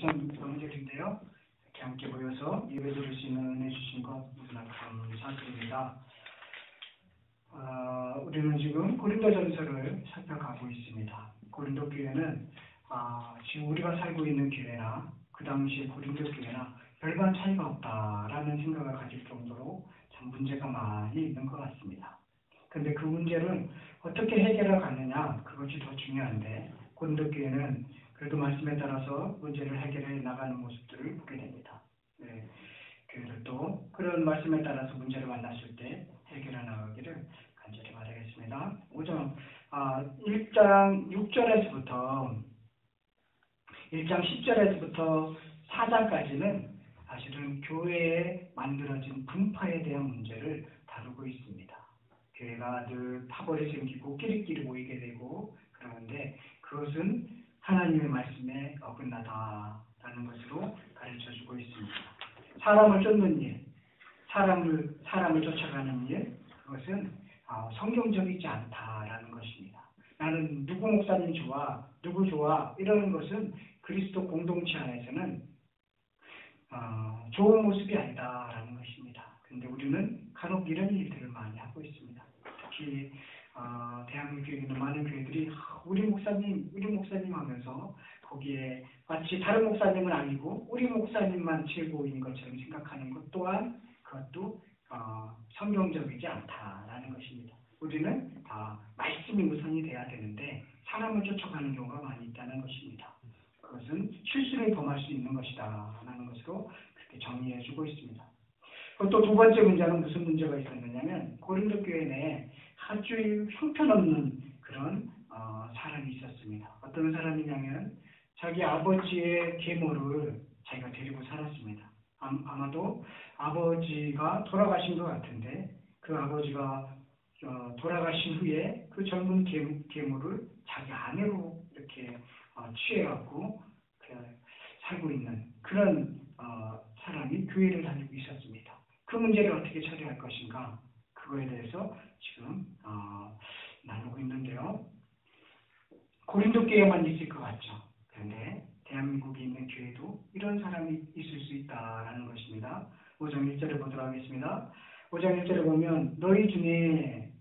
참 명절인데요. 이렇게 함께 모여서 예배드릴 수 있는 은혜 주신 것 너무나 감사드립니다. 우리는 지금 고린도전서를 살펴가고 있습니다. 고린도 교회는 지금 우리가 살고 있는 교회나 그 당시 고린도 교회나 별반 차이가 없다라는 생각을 가질 정도로 참 문제가 많이 있는 것 같습니다. 그런데 그 문제를 어떻게 해결해 가느냐, 그것이 더 중요한데 고린도 교회는 그래도 말씀에 따라서 문제를 해결해 나가는 모습들을 보게 됩니다. 네, 교회들도 그런 말씀에 따라서 문제를 만났을 때 해결해 나가기를 간절히 바라겠습니다. 1장 6절에서부터 1장 10절에서부터 4장까지는 사실은 교회에 만들어진 분파에 대한 문제를 다루고 있습니다. 교회가 늘 파벌이 생기고 끼리끼리 모이게 되고 그러는데 그것은 하나님의 말씀에 어긋나다라는 것으로 가르쳐주고 있습니다. 사람을 쫓는 일, 사람을 쫓아가는 일, 그것은 성경적이지 않다라는 것입니다. 나는 누구 목사님 좋아, 누구 좋아 이러는 것은 그리스도 공동체 안에서는 좋은 모습이 아니다라는 것입니다. 그런데 우리는 간혹 이런 일들을 많이 하고 있습니다. 특히 대한민국에 있는 많은 교회들이 우리 목사님 하면서 거기에 마치 다른 목사님은 아니고 우리 목사님만 최고인 것처럼 생각하는 것 또한 그것도 성경적이지 않다라는 것입니다. 우리는 말씀이 우선이 돼야 되는데 사람을 쫓아가는 경우가 많이 있다는 것입니다. 그것은 실수를 범할 수 있는 것이다 라는 것으로 그렇게 정리해주고 있습니다. 또 두 번째 문제는 무슨 문제가 있었느냐면 고린도 교회 내에 아주 형편없는 그런 사람이 있었습니다. 어떤 사람이냐면 자기 아버지의 계모를 자기가 데리고 살았습니다. 아마도 아버지가 돌아가신 것 같은데 그 아버지가 돌아가신 후에 그 젊은 계모를 자기 아내로 이렇게 취해갖고 살고 있는 그런 사람이 교회를 다니고 있었습니다. 그 문제를 어떻게 처리할 것인가 그거에 대해서 지금 나누고 있는데요. 고린도 교회만 있을 것 같죠. 그런데 대한민국에 있는 교회도 이런 사람이 있을 수 있다라는 것입니다. 5장 1절을 보도록 하겠습니다. 5장 1절을 보면 너희 중에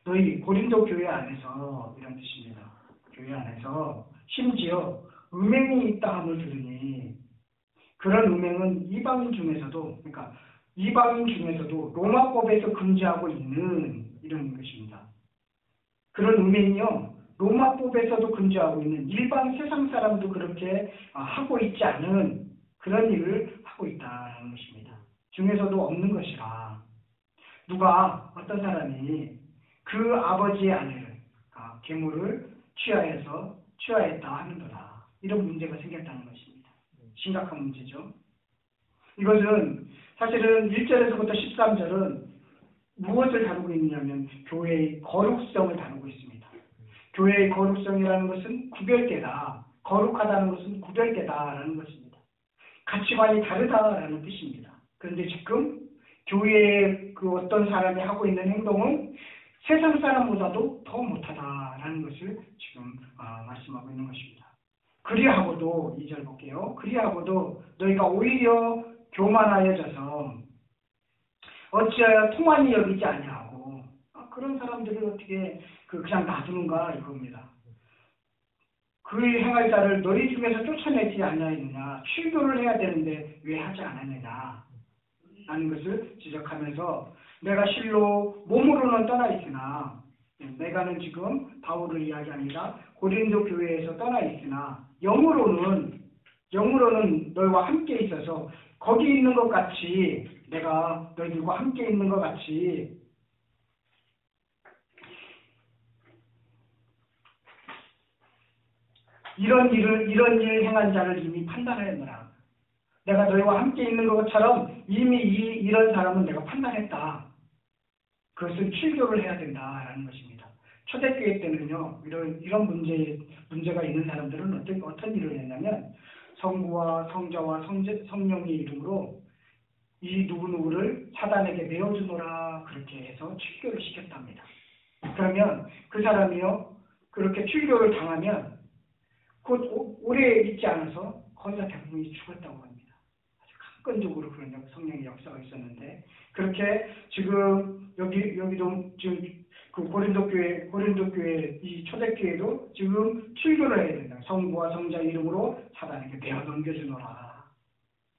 너희 고린도 교회 안에서 이런 뜻입니다. 교회 안에서 심지어 음행이 있다 함을 들으니 그런 음행은 이방인 중에서도 로마법에서 금지하고 있는 이런 것입니다. 그런 음행이요 로마법에서도 금지하고 있는 일반 세상 사람도 그렇게 하고 있지 않은 그런 일을 하고 있다는 것입니다. 중에서도 없는 것이라 어떤 사람이 그 아버지의 아내를 계모를 취하했다 하는도다. 이런 문제가 생겼다는 것입니다. 심각한 문제죠. 이것은 사실은 1절에서부터 13절은 무엇을 다루고 있느냐면 교회의 거룩성을 다루고 있습니다. 교회의 거룩성이라는 것은 구별되다, 거룩하다는 것은 구별되다라는 것입니다. 가치관이 다르다라는 뜻입니다. 그런데 지금 교회의 그 어떤 사람이 하고 있는 행동은 세상 사람보다도 더 못하다라는 것을 지금 말씀하고 있는 것입니다. 그리하고도 2절 볼게요. 그리하고도 너희가 오히려 교만하여져서 어찌하여 통한이 여기지 아니하고 그런 사람들을 어떻게 그냥 놔두는가 이겁니다. 그 행할 자를 너희 중에서 쫓아내지 아니하였느냐. 출교를 해야 되는데 왜 하지 않았느냐 라는 것을 지적하면서 내가 실로 몸으로는 떠나 있으나 내가는 지금 바울을 이야기합니다. 고린도 교회에서 떠나 있으나 영으로는 너희와 함께 있어서 거기 있는 것 같이 내가 너희들과 함께 있는 것 같이 이런 일 행한 자를 이미 판단하였노라. 내가 너희와 함께 있는 것처럼 이미 이런 사람은 내가 판단했다. 그것은 출교를 해야 된다라는 것입니다. 초대교회 때는요 이런 문제가 있는 사람들은 어떤 일을 했냐면 성부와 성자와 성령의 이름으로 이 누구누구를 사단에게 내어주노라 그렇게 해서 출교를 시켰답니다. 그러면 그 사람이요 그렇게 출교를 당하면 곧 오래 있지 않아서 거의 다 대부분이 죽었다고 합니다. 아주 강건적으로 그런 성령의 역사가 있었는데, 그렇게 지금 여기도 지금 그 고린도 교회 이 초대교회도 지금 출교를 해야 된다. 성부와 성자 이름으로 사단에게 내어 넘겨주노라.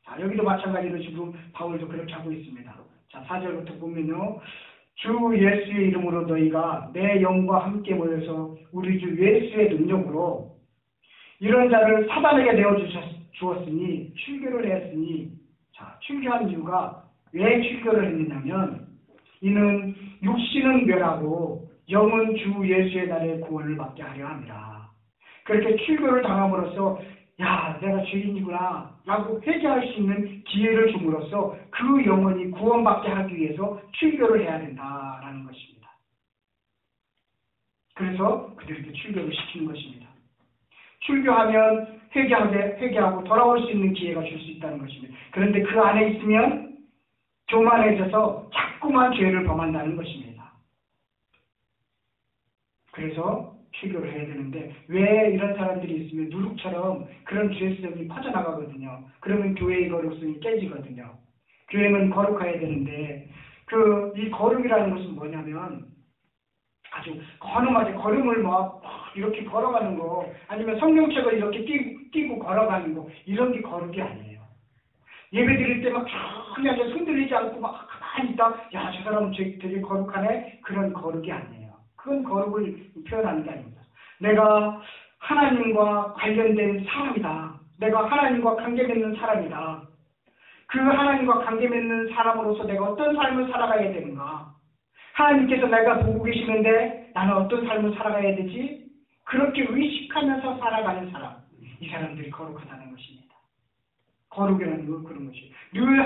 자, 여기도 마찬가지로 지금 바울도 그렇게 하고 있습니다. 자, 4절부터 보면요. 주 예수의 이름으로 너희가 내 영과 함께 모여서 우리 주 예수의 능력으로 이런 자를 사단에게 내어주었으니 출교를 했으니, 자, 출교한 이유가 왜 출교를 했느냐면 이는 육신은 멸하고 영은 주 예수의 날에 구원을 받게 하려 함이라. 그렇게 출교를 당함으로써 야, 내가 죄인이구나 라고 회개할 수 있는 기회를 줌으로써 그 영혼이 구원받게 하기 위해서 출교를 해야 된다라는 것입니다. 그래서 그들에게 출교를 시키는 것입니다. 출교하면 회개하고 돌아올 수 있는 기회가 줄 수 있다는 것입니다. 그런데 그 안에 있으면 교만해져서 자꾸만 죄를 범한다는 것입니다. 그래서 출교를 해야 되는데 왜 이런 사람들이 있으면 누룩처럼 그런 죄성이 퍼져나가거든요. 그러면 교회의 거룩성이 깨지거든요. 교회는 거룩해야 되는데 이 거룩이라는 것은 뭐냐면 아주 건엄하게 걸음을 막 이렇게 걸어가는 거, 아니면 성경책을 이렇게 띄고 걸어가는 거, 이런 게 거룩이 아니에요. 예배 드릴 때 막 조용히 앉아 손들리지 않고 막 가만히 있다, 야, 저 사람은 되게 거룩하네. 그런 거룩이 아니에요. 그건 거룩을 표현하는 게 아닙니다. 내가 하나님과 관련된 사람이다. 내가 하나님과 관계 맺는 사람이다. 그 하나님과 관계 맺는 사람으로서 내가 어떤 삶을 살아가야 되는가. 하나님께서 내가 보고 계시는데 나는 어떤 삶을 살아가야 되지? 그렇게 의식하면서 살아가는 사람. 이 사람들이 거룩하다는 것입니다. 거룩이라는 건 그런 것이에요. 늘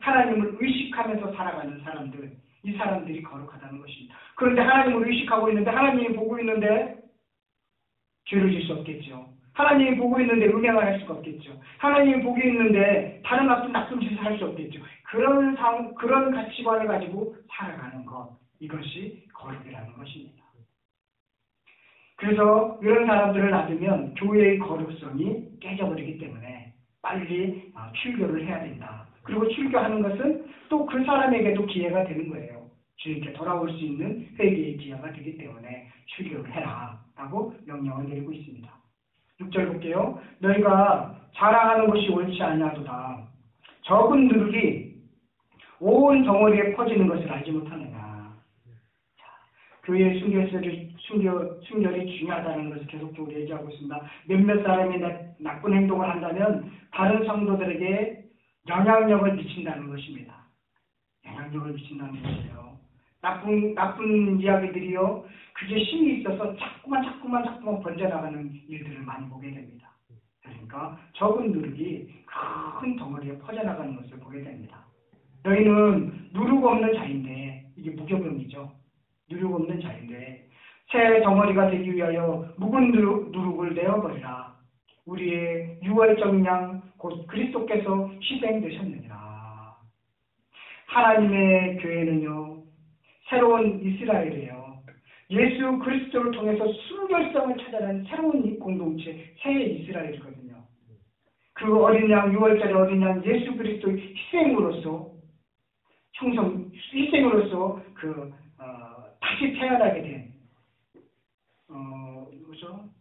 하나님을 의식하면서 살아가는 사람들. 이 사람들이 거룩하다는 것입니다. 그런데 하나님을 의식하고 있는데, 하나님이 보고 있는데 죄를 질 수 없겠죠. 하나님이 보고 있는데 음행을 할 수가 없겠죠. 하나님이 보고 있는데 다른 나쁜 짓을 할 수 없겠죠. 그런 가치관을 가지고 살아가는 것, 이것이 거룩이라는 것입니다. 그래서 이런 사람들을 놔두면 교회의 거룩성이 깨져버리기 때문에 빨리 출교를 해야 된다. 그리고 출교하는 것은 또 그 사람에게도 기회가 되는 거예요. 주님께 돌아올 수 있는 회개의 기회가 되기 때문에 출교를 해라 라고 명령을 내리고 있습니다. 6절 볼게요. 너희가 자랑하는 것이 옳지 아니하도다. 적은 누룩이 온 덩어리에 퍼지는 것을 알지 못하느냐. 교회의 순결이 중요하다는 것을 계속적으로 얘기하고 있습니다. 몇몇 사람이 나쁜 행동을 한다면 다른 성도들에게 영향력을 미친다는 것입니다. 영향력을 미친다는 것이에요. 나쁜 이야기들이요, 그게 힘이 있어서 자꾸만 번져나가는 일들을 많이 보게 됩니다. 그러니까 적은 누룩이 큰 덩어리에 퍼져나가는 것을 보게 됩니다. 너희는 누룩 없는 자인데, 이게 무교병이죠. 누룩 없는 자인데 새 덩어리가 되기 위하여 묵은 누룩을 내어버리라. 우리의 유월적 양 곧 그리스도께서 희생되셨느니라. 하나님의 교회는요, 새로운 이스라엘이에요. 예수 그리스도를 통해서 순결성을 찾아낸 새로운 공동체, 새 이스라엘이거든요. 그 어린 양, 6월짜리 어린 양 예수 그리스도의 희생으로서 다시 태어나게 된,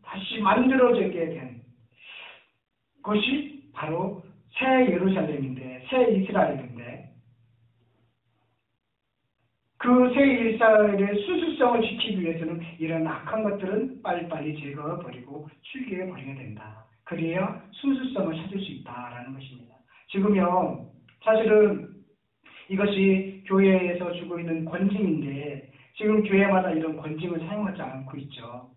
다시 만들어지게 된 것이 바로 새 예루살렘인데, 새 이스라엘인데, 그 새 이스라엘의 순수성을 지키기 위해서는 이런 악한 것들은 빨리빨리 제거해버리고 출교해버리게 된다. 그래야 순수성을 찾을 수 있다라는 것입니다. 지금요, 사실은 이것이 교회에서 주고 있는 권징인데, 지금 교회마다 이런 권징을 사용하지 않고 있죠.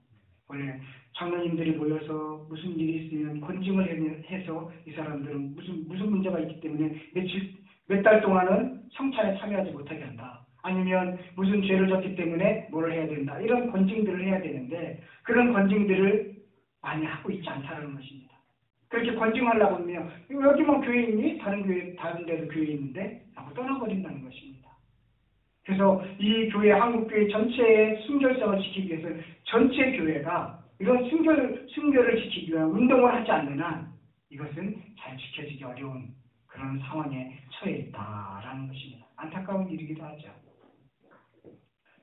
원래 장로님들이 모여서 무슨 일이 있으면 권징을 해서 이 사람들은 무슨 문제가 있기 때문에 몇 달 동안은 성찬에 참여하지 못하게 한다. 아니면 무슨 죄를 졌기 때문에 뭘 해야 된다. 이런 권징들을 해야 되는데 그런 권징들을 많이 하고 있지 않다는 것입니다. 그렇게 권징하려고 하면 여기만 교회 있니? 다른 데도 교회 있는데? 하고 떠나버린다는 것입니다. 그래서 이 교회, 한국교회 전체의 순결성을 지키기 위해서 전체 교회가 이런 순결을 지키기 위한 운동을 하지 않는 한 이것은 잘 지켜지기 어려운 그런 상황에 처해 있다라는 것입니다. 안타까운 일이기도 하죠.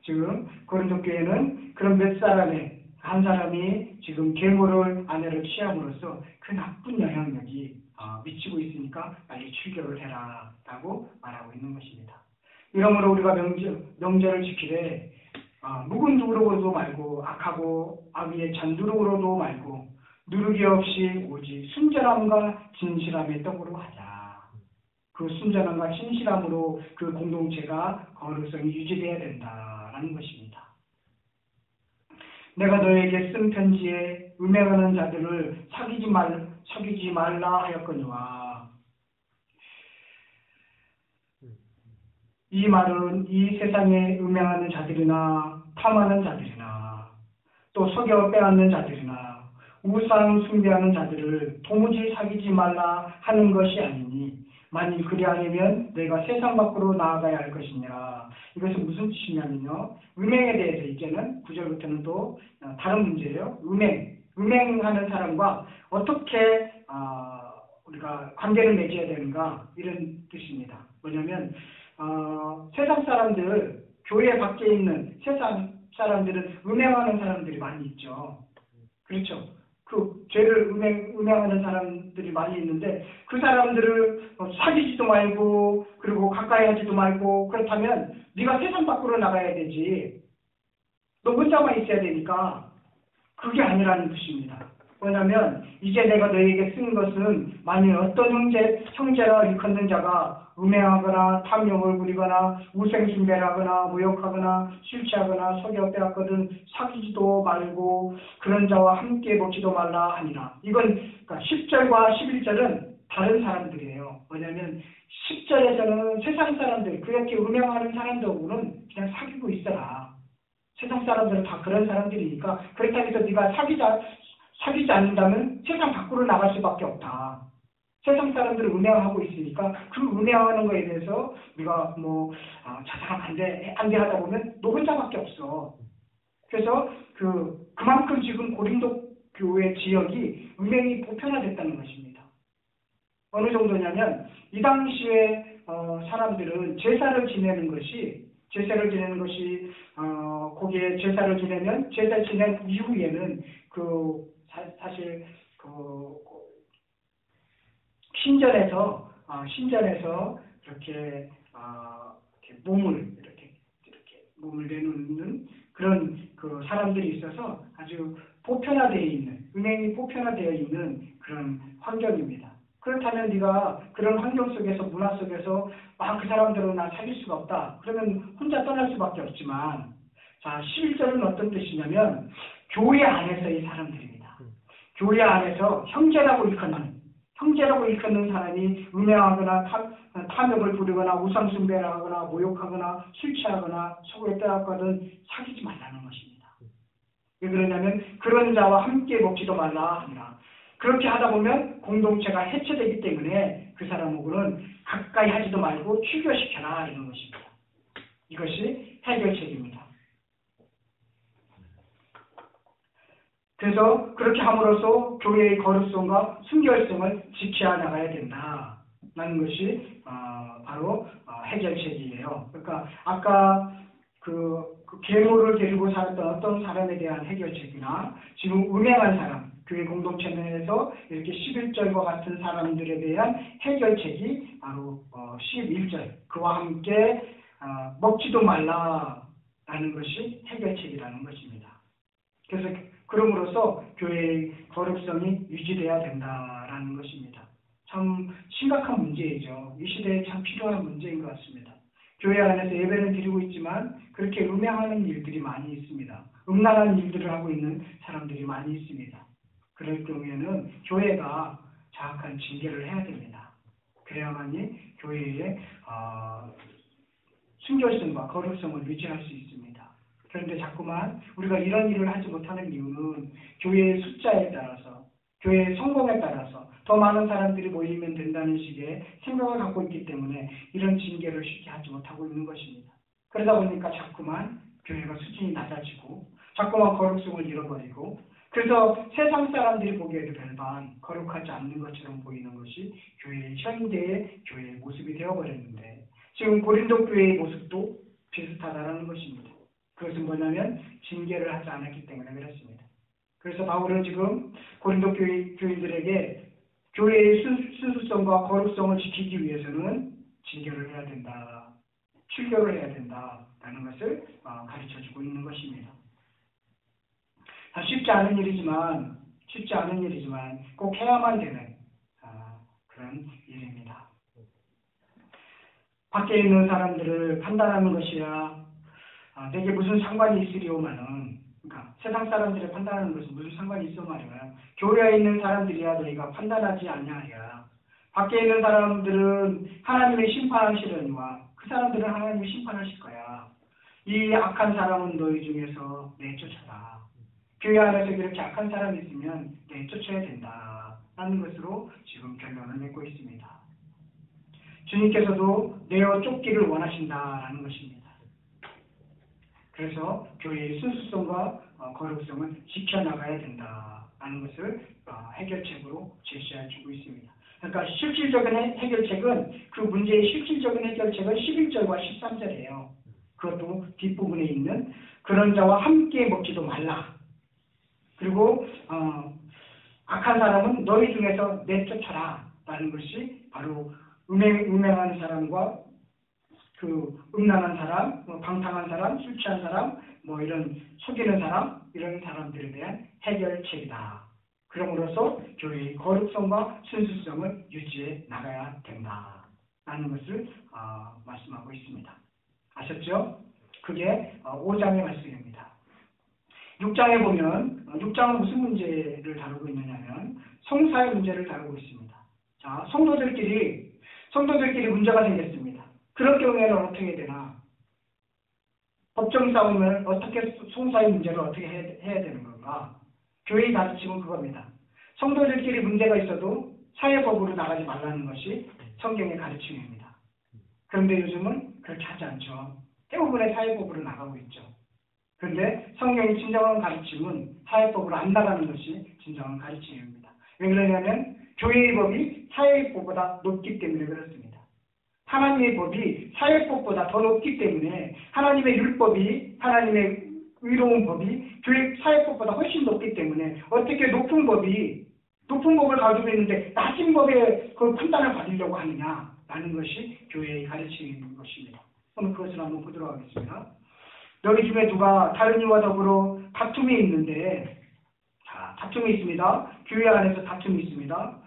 지금 고린도 교회는 그런 몇 사람의 한 사람이 지금 계모를 아내로 취함으로써 그 나쁜 영향력이 미치고 있으니까 빨리 출교를 해라 라고 말하고 있는 것입니다. 이러므로 우리가 명절을 지키되 묵은 누룩으로도 말고 악하고 악의의 잔 누룩으로도 말고 누룩이 없이 오직 순전함과 진실함의 떡으로 하자. 그 순전함과 진실함으로 그 공동체가 거룩성이 유지되어야 된다라는 것입니다. 내가 너에게 쓴 편지에 음행하는 자들을 사귀지 말라 하였거니와 이 말은 이 세상에 음행하는 자들이나 탐하는 자들이나 또 속여 빼앗는 자들이나 우상 숭배하는 자들을 도무지 사귀지 말라 하는 것이 아니니 만일 그리 아니면 내가 세상 밖으로 나아가야 할 것이니라. 이것은 무슨 뜻이냐면요. 음행에 대해서 이제는 9절부터는 또 다른 문제예요. 음행하는 사람과 어떻게 우리가 관계를 맺어야 되는가 이런 뜻입니다. 뭐냐면 세상 사람들, 교회 밖에 있는 세상 사람들은 음행하는 사람들이 많이 있죠. 그렇죠. 그 죄를 음행하는 사람들이 많이 있는데 그 사람들을 사귀지도 말고 그리고 가까이 하지도 말고 그렇다면 네가 세상 밖으로 나가야 되지. 너 혼자만 있어야 되니까 그게 아니라는 뜻입니다. 왜냐하면 이제 내가 너에게 쓴 것은 만일 어떤 형제라 일컫는 자가 음행하거나 탐욕을 부리거나 우생숭배를 하거나 모욕하거나 술 취하거나 속여 빼앗거든 사귀지도 말고 그런 자와 함께 먹지도 말라 하니라. 이건 그러니까 10절과 11절은 다른 사람들이에요. 왜냐하면 10절에서는 세상 사람들, 그렇게 음행하는 사람들하고는 그냥 사귀고 있어라. 세상 사람들은 다 그런 사람들이니까 그렇다고 해서 네가 사귀지 않는다면 세상 밖으로 나갈 수밖에 없다. 세상 사람들은 음행하고 있으니까 그 음행하는 거에 대해서 네가 자상하면 안 돼 하다 보면 너 혼자밖에 없어. 그래서 그만큼 지금 고린도 교회 지역이 음행이 보편화됐다는 것입니다. 어느 정도냐면 이 당시에 사람들은 제사를 지내는 것이 거기에 제사를 지내면 제사 지낸 이후에는 사실 신전에서 이렇게 몸을 내놓는 그런 사람들이 있어서 아주 음행이 보편화되어 있는 그런 환경입니다. 그렇다면 네가 그런 환경 속에서 문화 속에서 그 사람들은 나 사귈 수가 없다. 그러면 혼자 떠날 수밖에 없지만 자 11절은 어떤 뜻이냐면 교회 안에서의 사람들입니다. 교회 안에서 형제라고 일컫는 사람이 음행하거나 탐욕을 부리거나 우상숭배를 하거나 모욕하거나 술 취하거나 속을 빼앗거든 사귀지 말라는 것입니다. 왜 그러냐면 그런 자와 함께 먹지도 말라 합니다. 그렇게 하다 보면 공동체가 해체되기 때문에 그 사람하고는 가까이 하지도 말고 출교시켜라 이런 것입니다. 이것이 해결책입니다. 그래서 그렇게 함으로써 교회의 거룩성과 순결성을 지켜야 나가야 된다라는 것이 바로 해결책이에요. 그러니까 아까 그 계모를 데리고 살았던 어떤 사람에 대한 해결책이나 지금 음행한 사람, 교회 공동체 내에서 이렇게 11절과 같은 사람들에 대한 해결책이 바로 11절 그와 함께 먹지도 말라라는 것이 해결책이라는 것입니다. 그래서 그럼으로써 교회의 거룩성이 유지돼야 된다라는 것입니다. 참 심각한 문제이죠. 이 시대에 참 필요한 문제인 것 같습니다. 교회 안에서 예배를 드리고 있지만 그렇게 음행하는 일들이 많이 있습니다. 음란한 일들을 하고 있는 사람들이 많이 있습니다. 그럴 경우에는 교회가 정확한 징계를 해야 됩니다. 그래야만이 교회의 순결성과 거룩성을 유지할 수 있습니다. 그런데 자꾸만 우리가 이런 일을 하지 못하는 이유는 교회의 숫자에 따라서 교회의 성공에 따라서 더 많은 사람들이 모이면 된다는 식의 생각을 갖고 있기 때문에 이런 징계를 쉽게 하지 못하고 있는 것입니다. 그러다 보니까 자꾸만 교회가 수준이 낮아지고 자꾸만 거룩성을 잃어버리고 그래서 세상 사람들이 보기에도 별반 거룩하지 않는 것처럼 보이는 것이 현대의 교회의 모습이 되어버렸는데 지금 고린도 교회의 모습도 비슷하다는 것입니다. 그것은 뭐냐면 징계를 하지 않았기 때문에 그렇습니다. 그래서 바울은 지금 고린도 교인들에게 교회의 순수성과 거룩성을 지키기 위해서는 징계를 해야 된다, 출교를 해야 된다라는 것을 가르쳐주고 있는 것입니다. 쉽지 않은 일이지만 꼭 해야만 되는 그런 일입니다. 밖에 있는 사람들을 판단하는 것이야 내게 무슨 상관이 있으리오마는, 그러니까 세상 사람들을 판단하는 것은 무슨 상관이 있어 말이야. 교회에 있는 사람들이야 너희가 판단하지 않냐야. 밖에 있는 사람들은 하나님의 심판하시려니와 그 사람들은 하나님이 심판하실 거야. 이 악한 사람은 너희 중에서 내쫓아라. 교회 안에서 그렇게 악한 사람이 있으면 내쫓아야 된다라는 것으로 지금 결론을 맺고 있습니다. 주님께서도 내어 쫓기를 원하신다라는 것입니다. 그래서 교회의 순수성과 거룩성을 지켜나가야 된다라는 것을 해결책으로 제시해주고 있습니다. 그러니까 실질적인 해결책은, 그 문제의 실질적인 해결책은 11절과 13절이에요. 그것도 뒷부분에 있는 그런 자와 함께 먹지도 말라. 그리고 악한 사람은 너희 중에서 내쫓아라 라는 것이 바로 음행하는 사람과 그 음란한 사람, 방탕한 사람, 술 취한 사람, 이런 속이는 사람, 이런 사람들에 대한 해결책이다. 그럼으로써 교회의 거룩성과 순수성을 유지해 나가야 된다라는 것을 말씀하고 있습니다. 아셨죠? 그게 5장의 말씀입니다. 6장에 보면 6장은 무슨 문제를 다루고 있느냐면 성사의 문제를 다루고 있습니다. 자, 성도들끼리 문제가 생겼습니다. 그럴 경우에는 어떻게 해야 되나? 법정 싸움을 어떻게, 성사의 문제를 어떻게 해야 되는 건가? 교회의 가르침은 그겁니다. 성도들끼리 문제가 있어도 사회법으로 나가지 말라는 것이 성경의 가르침입니다. 그런데 요즘은 그렇게 하지 않죠. 대부분의 사회법으로 나가고 있죠. 그런데 성경의 진정한 가르침은 사회법으로 안 나가는 것이 진정한 가르침입니다. 왜 그러냐면 교회의 법이 사회법보다 높기 때문에 그렇습니다. 하나님의 법이 사회법보다 더 높기 때문에 하나님의 율법이, 하나님의 의로운 법이 교회 사회법보다 훨씬 높기 때문에 어떻게 높은 법을 가지고 있는데 낮은 법에 그 판단을 받으려고 하느냐라는 것이 교회의 가르침인 것입니다. 그럼 그것을 한번 보도록 하겠습니다. 너희 중에 누가 다른 이와 더불어 다툼이 있는데, 자, 다툼이 있습니다. 교회 안에서 다툼이 있습니다.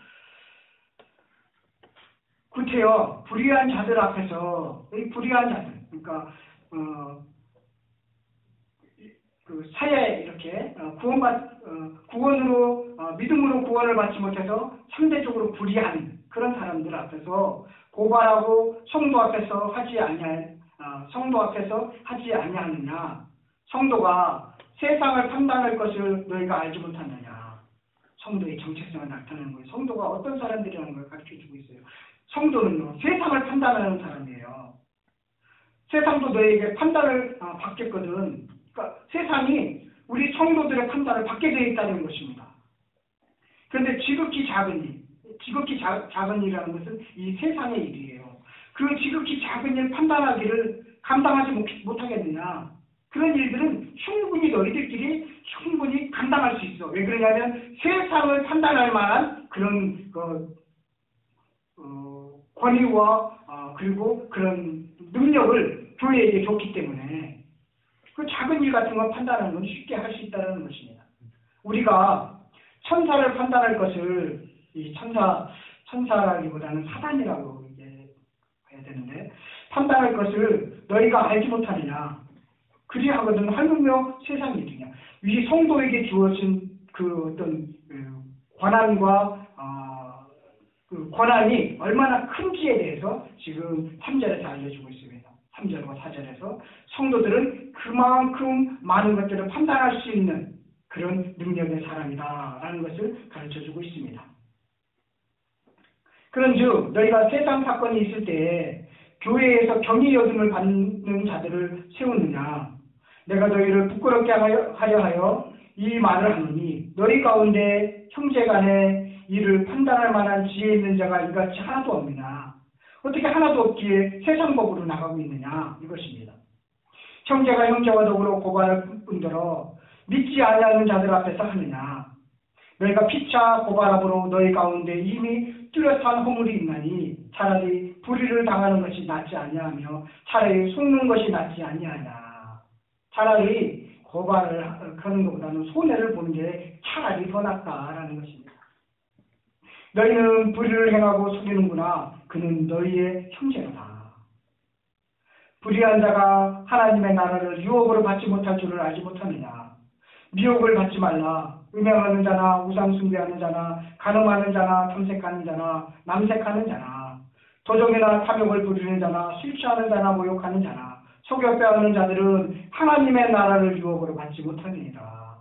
구태여 불의한 자들 앞에서, 이 불의한 자들, 그러니까 그 사야에 이렇게 구원으로 믿음으로 구원을 받지 못해서 상대적으로 불의한 그런 사람들 앞에서 고발하고 성도 앞에서 하지 아니하느냐? 성도가 세상을 판단할 것을 너희가 알지 못하느냐? 성도의 정체성을 나타내는 거예요. 성도가 어떤 사람들이라는 걸 가르쳐주고 있어요. 성도는요, 세상을 판단하는 사람이에요. 세상도 너에게 판단을 받겠거든. 그러니까 세상이 우리 성도들의 판단을 받게 되어 있다는 것입니다. 그런데 지극히 작은 일이라는 것은 이 세상의 일이에요. 그 지극히 작은 일 판단하기를 감당하지 못하겠느냐. 그런 일들은 충분히 너희들끼리 감당할 수 있어. 왜 그러냐면 세상을 판단할 만한 그런 권위와 그리고 그런 능력을 교회에게 줬기 때문에 그 작은 일 같은 거 판단하는 건 쉽게 할 수 있다는 것입니다. 우리가 천사를 판단할 것을, 이 천사라기보다는 사단이라고 해야 되는데, 판단할 것을 너희가 알지 못하느냐. 그리하거든 하물며 세상 일이냐. 이 성도에게 주어진 그 어떤 권한과 그 권한이 얼마나 큰지에 대해서 지금 3절에서 알려주고 있습니다. 3절과 4절에서 성도들은 그만큼 많은 것들을 판단할 수 있는 그런 능력의 사람이다라는 것을 가르쳐주고 있습니다. 그런즉 너희가 세상 사건이 있을 때에 교회에서 경의 여김을 받는 자들을 세우느냐. 내가 너희를 부끄럽게 하려 하여 이 말을 하노니 너희 가운데 형제간에 이를 판단할 만한 지혜 있는 자가 이같이 하나도 없느냐? 어떻게 하나도 없기에 세상 법으로 나가고 있느냐? 이것입니다. 형제가 형제와 더불어 고발할 뿐더러 믿지 아니하는 자들 앞에서 하느냐? 너희가 피차 고발함으로 너희 가운데 이미 뚜렷한 허물이 있나니 차라리 불의를 당하는 것이 낫지 아니하며 차라리 속는 것이 낫지 아니하냐. 차라리 고발을 하는 것보다는 손해를 보는 게 차라리 더 낫다라는 것입니다. 너희는 불의를 행하고 속이는구나. 그는 너희의 형제로다. 불의한 자가 하나님의 나라를 유업으로 받지 못할 줄을 알지 못하느냐. 미혹을 받지 말라. 음행하는 자나 우상 숭배하는 자나 간음하는 자나 탐색하는 자나 남색하는 자나 도적이나 탐욕을 부리는 자나 술 취하는 자나 모욕하는 자나 속여 빼앗는 자들은 하나님의 나라를 유업으로 받지 못하느니라.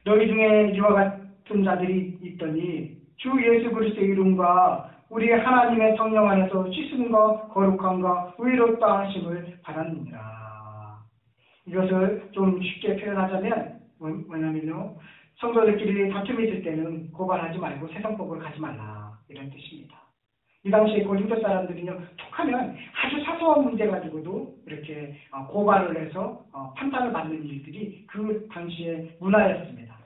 너희 중에 이와 같은 자들이 있더니 주 예수 그리스도의 이름과 우리 하나님의 성령 안에서 씻음과 거룩함과 의롭다 하심을 받았느니라. 이것을 좀 쉽게 표현하자면 뭐냐면요, 성도들끼리 다툼이 있을 때는 고발하지 말고 세상법을 가지 말라, 이런 뜻입니다. 이 당시에 고린도 사람들은요, 툭하면 아주 사소한 문제 가지고도 이렇게 고발을 해서 판단을 받는 일들이 그 당시의 문화였습니다.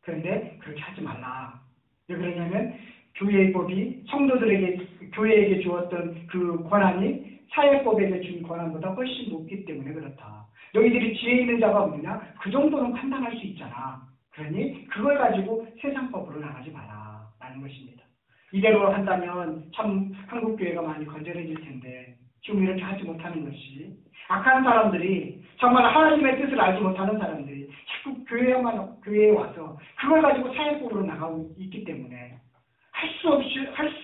그런데 그렇게 하지 말라. 왜 그러냐면 교회의 법이 성도들에게, 교회에게 주었던 그 권한이 사회법에게 준 권한보다 훨씬 높기 때문에 그렇다. 너희들이 지혜 있는 자가 없느냐? 그 정도는 판단할 수 있잖아. 그러니 그걸 가지고 세상법으로 나가지 마라, 라는 것입니다. 이대로 한다면 참 한국교회가 많이 건전해질 텐데 지금 이렇게 하지 못하는 것이, 악한 사람들이, 정말 하나님의 뜻을 알지 못하는 사람들이 자꾸 교회에 와서 그걸 가지고 사회법으로 나가고 있기 때문에 할 수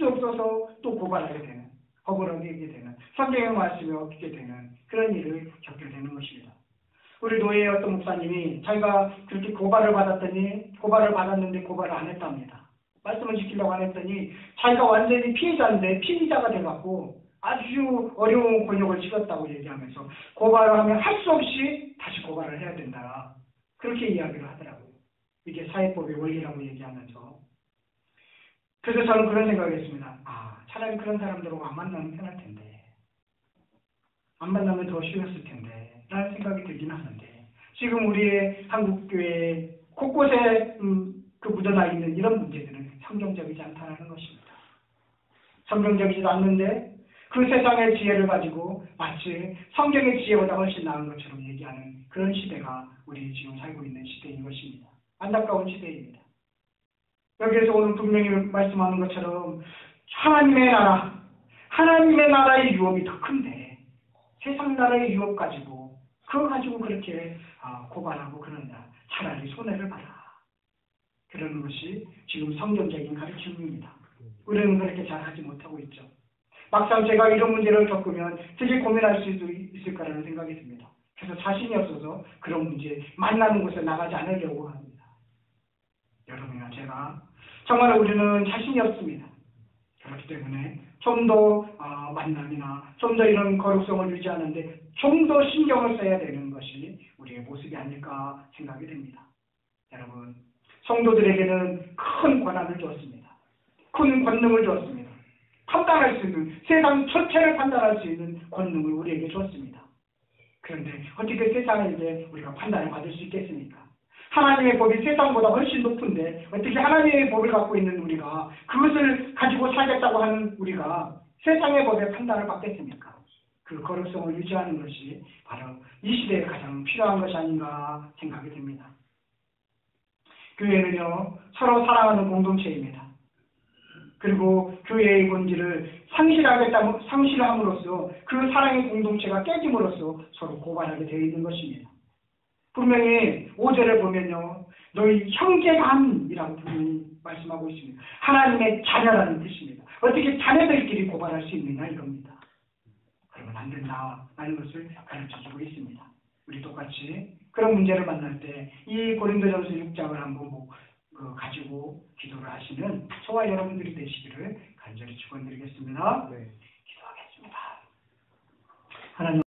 없어서 또 고발하게 되는, 억울하게 되는, 성경의 말씀이 없게 되는 그런 일을 겪게 되는 것입니다. 우리 노예의 어떤 목사님이 자기가 그렇게 고발을 받았는데 고발을 안 했답니다. 말씀을 지키려고 안 했더니 자기가 완전히 피해자인데 피의자가 돼갖고 아주 어려운 곤욕을 치렀다고 얘기하면서 고발을 하면 할 수 없이 다시 고발을 해야 된다, 그렇게 이야기를 하더라고요. 이게 사회법의 원리라고 얘기하면서. 그래서 저는 그런 생각을 했습니다. 차라리 그런 사람들하고 안 만나면 편할 텐데, 안 만나면 더 쉬웠을 텐데 라는 생각이 들긴 하는데, 지금 우리의 한국교회 곳곳에 그 묻어나 있는 이런 문제들은 성경적이지 않다는 것입니다. 성경적이지 않는데 그 세상의 지혜를 가지고 마치 성경의 지혜보다 훨씬 나은 것처럼 얘기하는 그런 시대가 우리 지금 살고 있는 시대인 것입니다. 안타까운 시대입니다. 여기에서 오늘 분명히 말씀하는 것처럼 하나님의 나라의 유업이 더 큰데 세상 나라의 유업 가지고 그거 가지고 그렇게 고발하고 그러냐. 차라리 손해를 봐라. 그러는 것이 지금 성경적인 가르침입니다. 우리는 그렇게 잘 하지 못하고 있죠. 막상 제가 이런 문제를 겪으면 되게 고민할 수도 있을 거라는 생각이 듭니다. 그래서 자신이 없어서 그런 문제 만나는 곳에 나가지 않으려고 합니다. 여러분이나 제가 정말 우리는 자신이 없습니다. 그렇기 때문에 좀 더 만남이나 좀 더 이런 거룩성을 유지하는데 좀 더 신경을 써야 되는 것이 우리의 모습이 아닐까 생각이 됩니다. 여러분, 성도들에게는 큰 권한을 주었습니다. 큰 권능을 주었습니다. 판단할 수 있는, 세상 전체를 판단할 수 있는 권능을 우리에게 주었습니다. 그런데 어떻게 세상에게 우리가 판단을 받을 수 있겠습니까? 하나님의 법이 세상보다 훨씬 높은데 어떻게 하나님의 법을 갖고 있는 우리가, 그것을 가지고 살겠다고 하는 우리가 세상의 법에 판단을 받겠습니까? 그 거룩성을 유지하는 것이 바로 이 시대에 가장 필요한 것이 아닌가 생각이 됩니다. 교회는요, 서로 사랑하는 공동체입니다. 그리고 교회의 본질을 상실함으로써 그 사랑의 공동체가 깨짐으로써 서로 고발하게 되어 있는 것입니다. 분명히 5절을 보면요, 너희 형제간이라고 분명히 말씀하고 있습니다. 하나님의 자녀라는 뜻입니다. 어떻게 자녀들끼리 고발할 수 있느냐 이겁니다. 그러면 안 된다라는 것을 가르쳐주고 있습니다. 우리 똑같이 그런 문제를 만날 때 이 고린도전서 6장을 한번 가지고 기도를 하시는 저와 여러분들이 되시기를 간절히 축원드리겠습니다. 네. 기도하겠습니다. 하나님.